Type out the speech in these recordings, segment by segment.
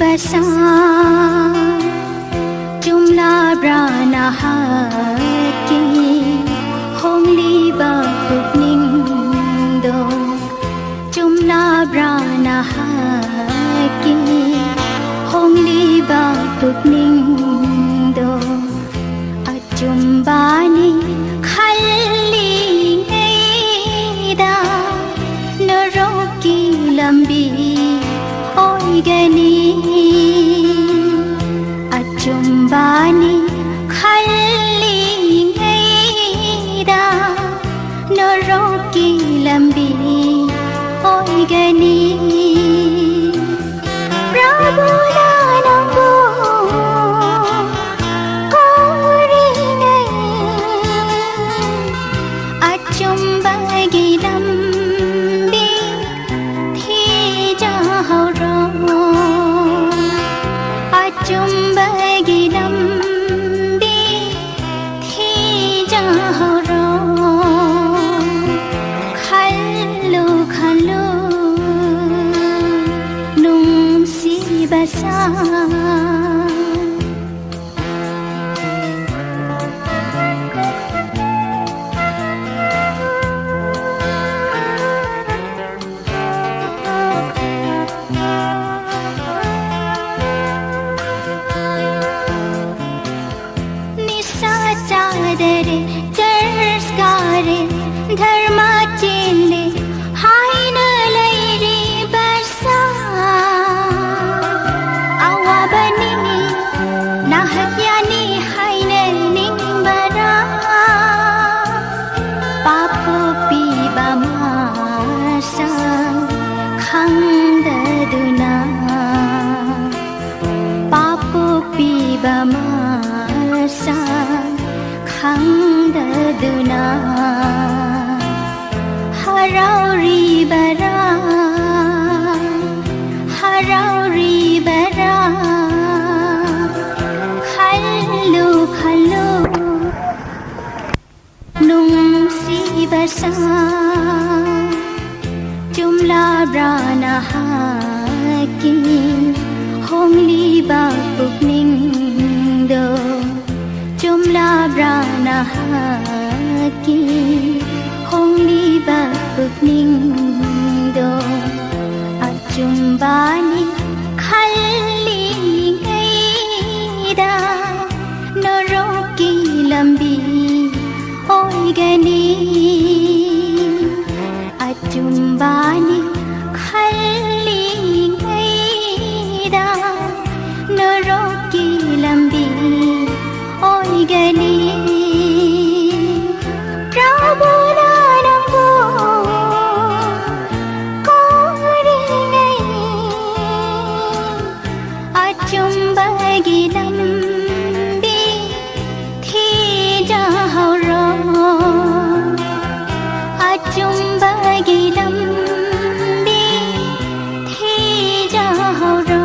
basa jumla brana haki hongli ba pukning do jumla brana haki hongli ba pukning do ajumbani khalli ngeida naroki lambi oigani ajumbani khalli ngeida naroki lambi oigani prabhu nanango korine ajumbagi lambi thija horo ajumbagi lambi thija horo khalu khalu nungsi basa dare jarskare dharma chile haina lairi barsa awabani nahyani haina ningbara papu piba masa khangdaduna papu piba masa khangdaduna harauri bara khalu khalu nungsi basa jumla brana haki hongli ba pukning do jumla brana haki hongli ba pukning do ajumbani khalli ngeida naroki lambi oigani ajumbani khalli ngeida naroki lambi oigani prabhu nanango korine ajumbagi lambi thija horo ajumbagi lambi thija horo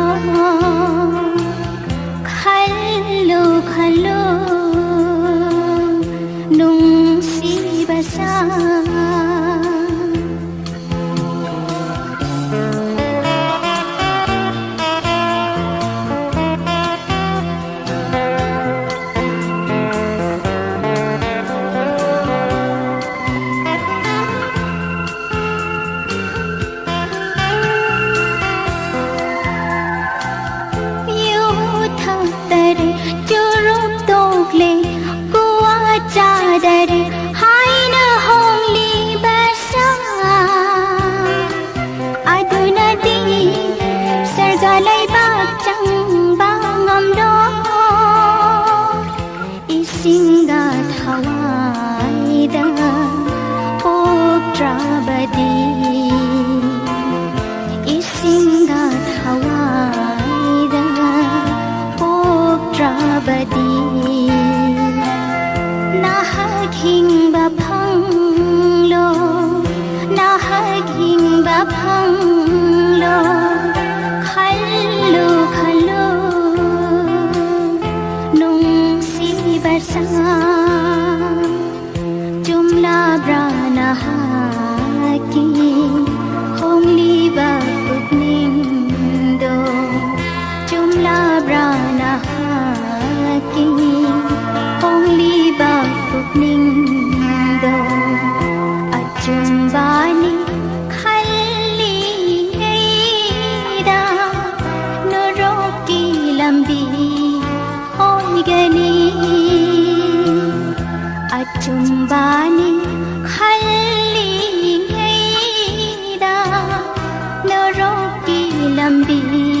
khalu khalu nungsi basa dare haina hongli basa aduna di sargalai bakchang bangam do isinga thawaida pokrabadi isinga thawaida pokrabadi nahaging bapanglo nahaging bapanglo khal ดี